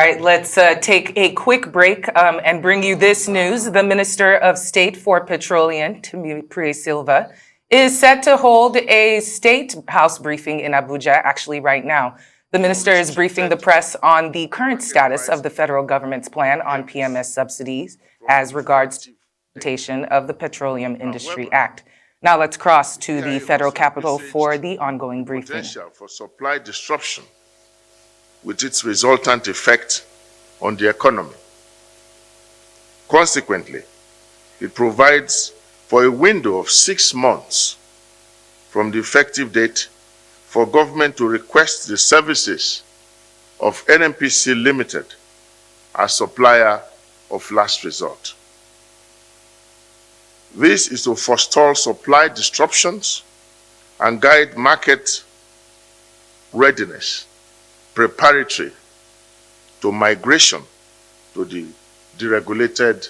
right, let's take a quick break and bring you this news. The Minister of State for Petroleum, Timipre Sylva, is set to hold a State House briefing in Abuja, actually right now. The minister is briefing the press on the current status of the federal government's plan on PMS subsidies as regards to the implementation of the Petroleum Industry Act. Now let's cross to the federal capital for the ongoing briefing. Potential for supply disruption with its resultant effect on the economy. Consequently, it provides for a window of 6 months from the effective date for government to request the services of NNPC Limited as supplier of last resort. This is to forestall supply disruptions and guide market readiness preparatory to migration to the deregulated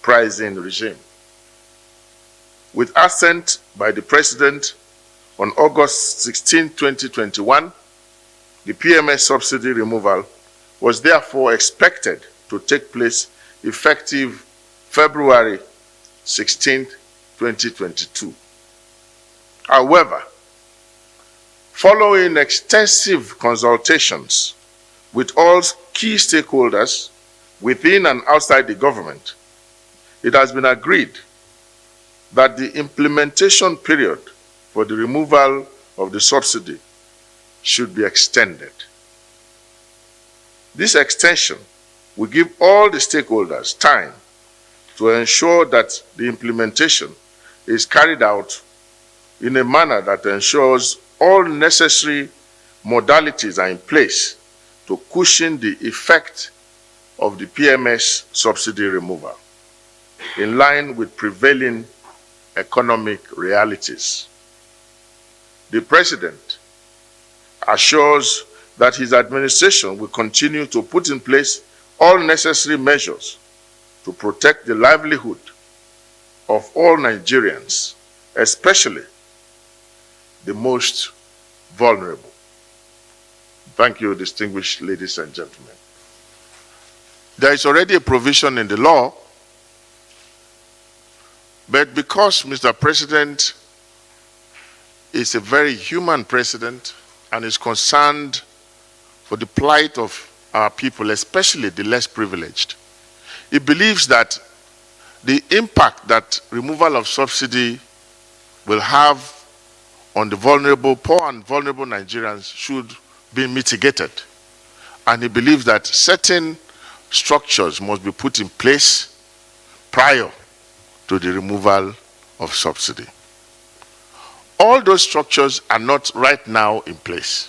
pricing regime. With assent by the President on August 16, 2021, the PMS subsidy removal was therefore expected to take place effective February 16, 2022. However, following extensive consultations with all key stakeholders within and outside the government, it has been agreed that the implementation period for the removal of the subsidy should be extended. This extension will give all the stakeholders time to ensure that the implementation is carried out in a manner that ensures all necessary modalities are in place to cushion the effect of the PMS subsidy removal, in line with prevailing economic realities. The President assures that his administration will continue to put in place all necessary measures to protect the livelihood of all Nigerians, especially the most vulnerable. Thank you, distinguished ladies and gentlemen. There is already a provision in the law, but because Mr. President is a very human president and is concerned for the plight of our people, especially the less privileged, he believes that the impact that removal of subsidy will have on the vulnerable, poor and vulnerable Nigerians should be mitigated. And he believes that certain structures must be put in place prior to the removal of subsidy. All those structures are not right now in place.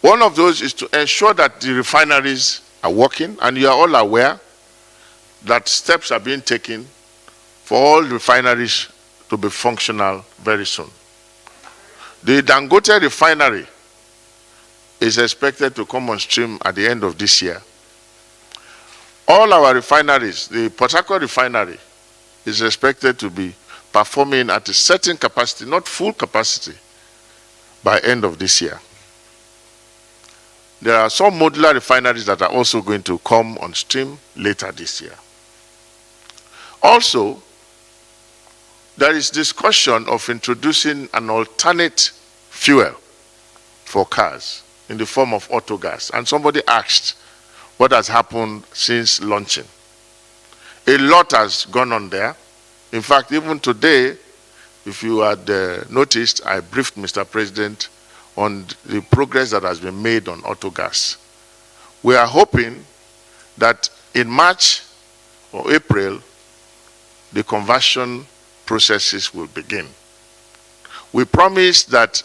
One of those is to ensure that the refineries are working, and you are all aware that steps are being taken for all refineries to be functional very soon. The Dangote refinery is expected to come on stream at the end of this year. All our refineries, the Port Harcourt refinery, is expected to be performing at a certain capacity, not full capacity, by end of this year. There are some modular refineries that are also going to come on stream later this year. Also, there is discussion of introducing an alternate fuel for cars in the form of autogas. And somebody asked what has happened since launching. A lot has gone on there. In fact, even today, if you had noticed, I briefed Mr. President on the progress that has been made on autogas. We are hoping that in March or April, the conversion processes will begin. We promise that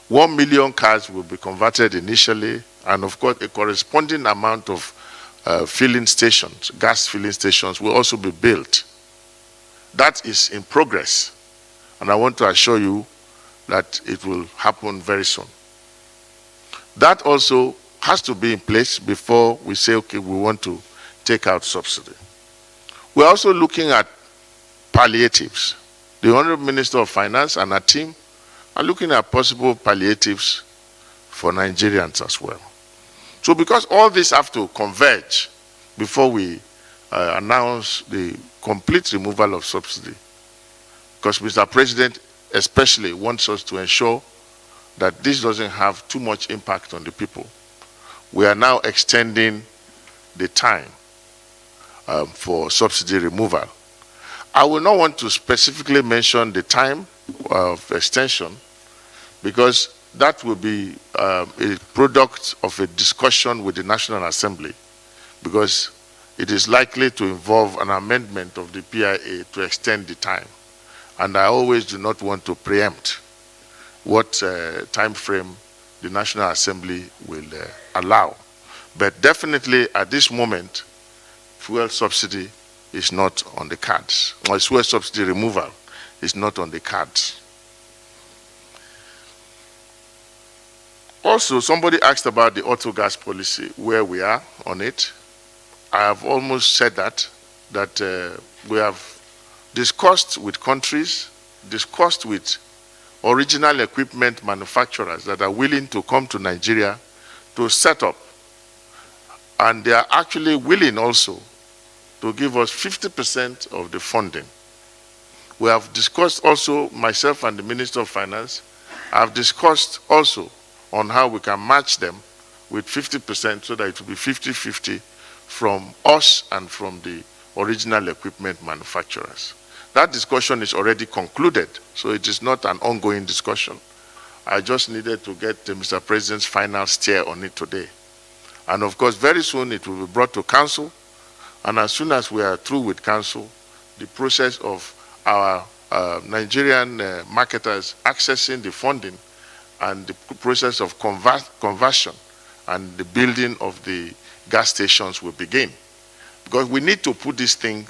1 million cars will be converted initially, and of course a corresponding amount of filling stations, gas filling stations, will also be built. That is in progress, and I want to assure you that it will happen very soon. That also has to be in place before we say, okay, we want to take out subsidy. We're also looking at palliatives. The Honorable Minister of Finance and her team are looking at possible palliatives for Nigerians as well. So because all this have to converge before we announce the complete removal of subsidy, because Mr. President especially wants us to ensure that this doesn't have too much impact on the people, we are now extending the time for subsidy removal. I will not want to specifically mention the time of extension, because that will be a product of a discussion with the National Assembly, because it is likely to involve an amendment of the PIA to extend the time. And I always do not want to preempt what time frame the National Assembly will allow. But definitely at this moment, fuel subsidy is not on the cards. Or fuel subsidy removal is not on the cards. Also, somebody asked about the auto gas policy, where we are on it. I have almost said that we have discussed with countries, discussed with original equipment manufacturers that are willing to come to Nigeria to set up. And they are actually willing also to give us 50% of the funding. We have discussed also, myself and the Minister of Finance, have discussed also on how we can match them with 50% so that it will be 50-50 from us and from the original equipment manufacturers. That discussion is already concluded, so it is not an ongoing discussion. I just needed to get Mr. President's final steer on it today. And of course, very soon it will be brought to Council, and as soon as we are through with Council, the process of our Nigerian marketers accessing the funding and the process of conversion and the building of the gas stations will begin. Because we need to put this thing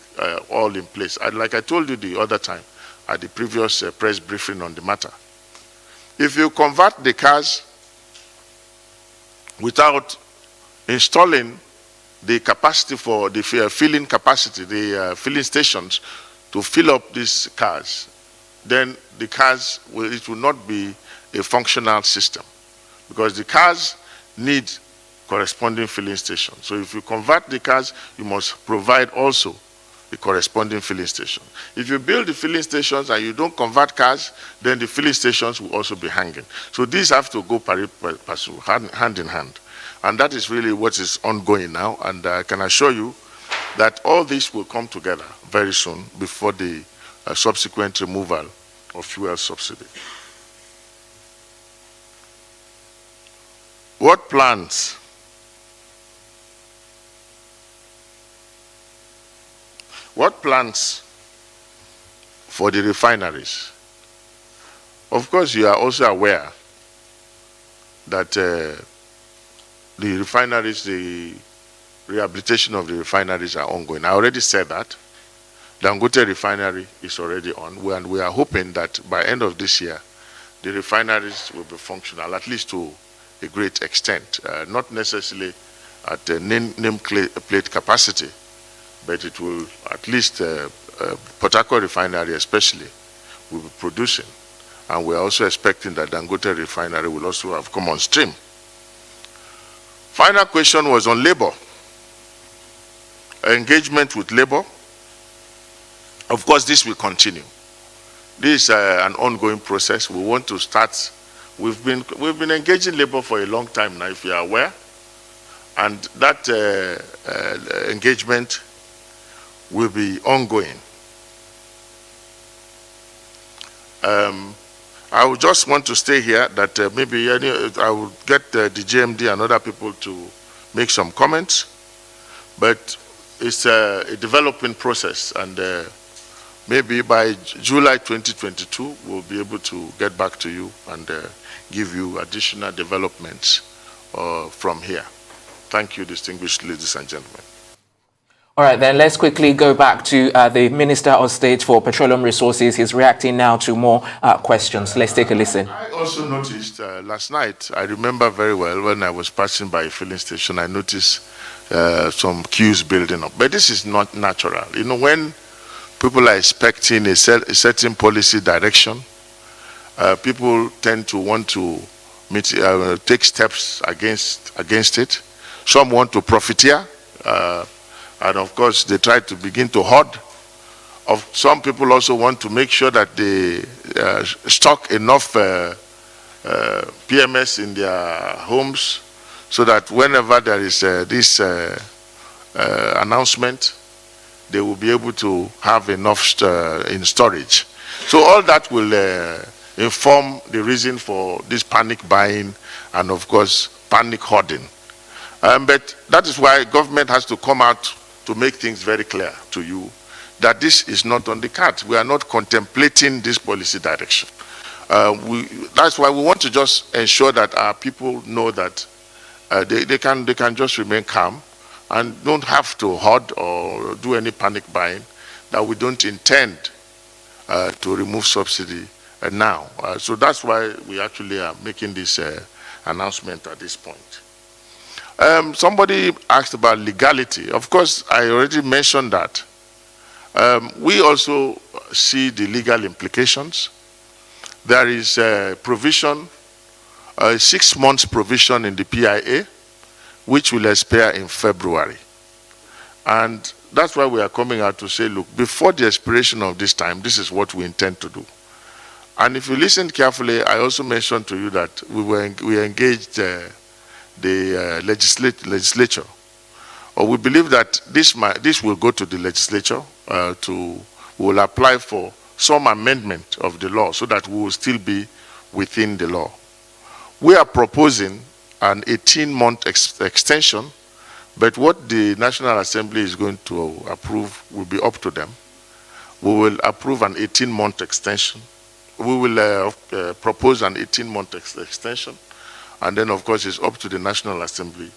all in place. Like I told you the other time at the previous press briefing on the matter, if you convert the cars without installing the capacity for the filling capacity, the filling stations to fill up these cars, then the cars, it will not be a functional system, because the cars need corresponding filling station. So if you convert the cars, you must provide also the corresponding filling station. If you build the filling stations and you don't convert cars, then the filling stations will also be hanging. So these have to go hand in hand. And that is really what is ongoing now. And I can assure you that all this will come together very soon before the subsequent removal of fuel subsidy. What plans? What plans for the refineries? Of course, you are also aware that the refineries, the rehabilitation of the refineries are ongoing. I already said that. Dangote refinery is already on, and we are hoping that by end of this year, the refineries will be functional, at least to a great extent, not necessarily at the nameplate capacity, but it will at least, Port Harcourt refinery especially, will be producing. And we are also expecting that Dangote refinery will also have come on stream. Final question was on labor. Engagement with labor. Of course, this will continue. This is an ongoing process. We want to start. We've been engaging labor for a long time now, if you are aware. And that engagement will be ongoing. I would just want to stay here that maybe I will get the JMD and other people to make some comments, but it's a developing process, and maybe by July 2022 we'll be able to get back to you and give you additional developments from here. Thank you, distinguished ladies and gentlemen. All right, then let's quickly go back to the Minister of State for Petroleum Resources. He's reacting now to more questions. Let's take a listen. I also noticed last night, I remember very well when I was passing by a filling station, I noticed some queues building up. But this is not natural. You know, when people are expecting a certain policy direction, people tend to want to take steps against it. Some want to profiteer, and of course they try to begin to hoard. Some people also want to make sure that they stock enough PMS in their homes, so that whenever there is this announcement, they will be able to have enough in storage. So all that will inform the reason for this panic buying and, of course, panic hoarding. But that is why government has to come out to make things very clear to you that this is not on the cards. We are not contemplating this policy direction. That's why we want to just ensure that our people know that they can just remain calm and don't have to hoard or do any panic buying, that we don't intend to remove subsidy now. So that's why we actually are making this announcement at this point. Somebody asked about legality. Of course, I already mentioned that. We also see the legal implications. There is a provision, a 6 months provision in the PIA, which will expire in February. And that's why we are coming out to say, look, before the expiration of this time, this is what we intend to do. And if you listen carefully, I also mentioned to you that we engaged the legislature. Or we believe that this will go to the legislature we will apply for some amendment of the law so that we will still be within the law. We are proposing an 18-month extension, but what the National Assembly is going to approve will be up to them. We will approve an 18-month extension. We will propose an 18-month extension, and then, of course, it's up to the National Assembly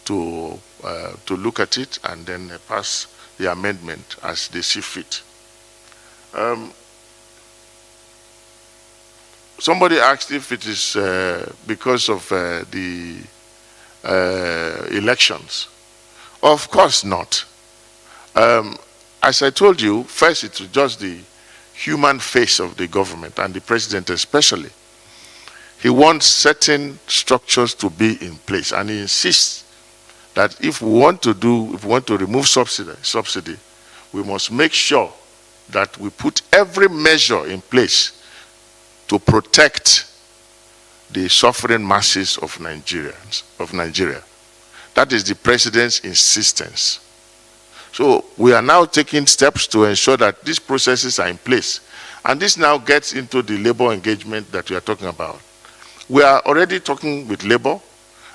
to look at it and then pass the amendment as they see fit. Somebody asked if it is because of the elections. Of course not. As I told you, first it's just the human face of the government and the president especially. He wants certain structures to be in place, and he insists that if we want to remove subsidy, we must make sure that we put every measure in place to protect the suffering masses of Nigeria. That is the president's insistence. So we are now taking steps to ensure that these processes are in place. And this now gets into the labor engagement that we are talking about. We are already talking with labor,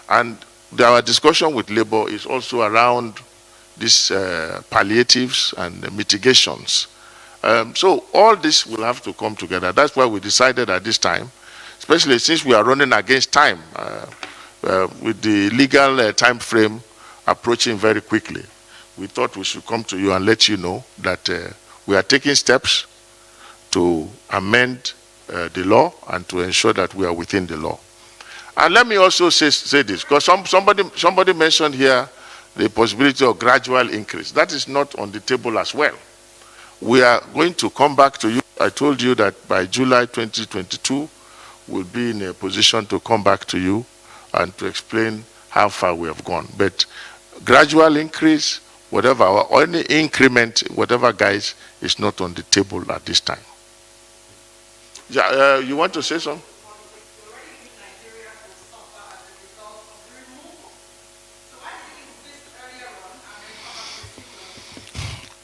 and our discussion with labor is also around these palliatives and mitigations. So all this will have to come together. That's why we decided at this time, especially since we are running against time, with the legal time frame approaching very quickly, we thought we should come to you and let you know that we are taking steps to amend the law and to ensure that we are within the law. And let me also say this, because somebody mentioned here the possibility of gradual increase. That is not on the table as well. We are going to come back to you. I told you that by July 2022, we'll be in a position to come back to you and to explain how far we have gone. But gradual increase, whatever, or any increment, whatever, guys, is not on the table at this time. Yeah, you want to say something?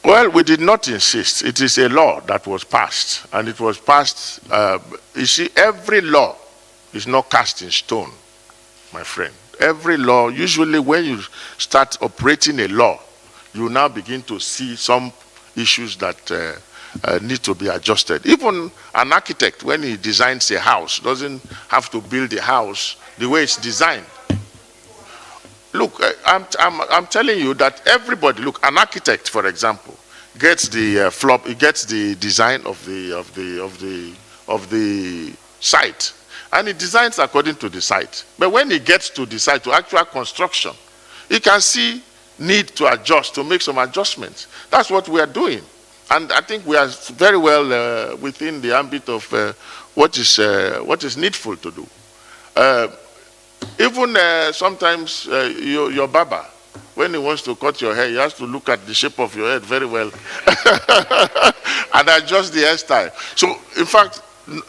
Well, we did not insist. It is a law that was passed, and it was passed. You see, every law is not cast in stone, my friend. Every law, usually when you start operating a law, you now begin to see some issues that need to be adjusted. Even an architect, when he designs a house, doesn't have to build a house the way it's designed. Look, I'm telling you that everybody, look, an architect, for example, gets the design of the site, and he designs according to the site. But when he gets to the site, to actual construction, he can see need to adjust, to make some adjustments. That's what we are doing, and I think we are very well within the ambit of what is needful to do. Even sometimes your barber, when he wants to cut your hair, he has to look at the shape of your head very well and adjust the hairstyle. So, in fact,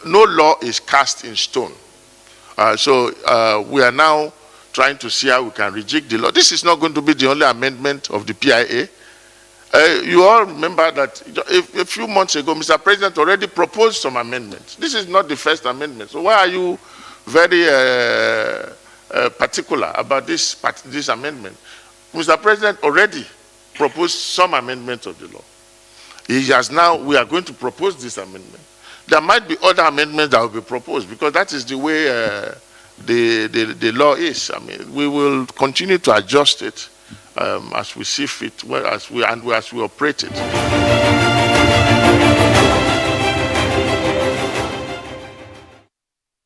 no law is cast in stone. So we are now trying to see how we can rejig the law. This is not going to be the only amendment of the PIA. You all remember that a few months ago, Mr. President already proposed some amendments. This is not the first amendment. So why are you very particular about this amendment? Mr. President already proposed some amendments of the law. He has now, we are going to propose this amendment. There might be other amendments that will be proposed because that is the way the law is. I mean, we will continue to adjust it as we see fit, as we operate it.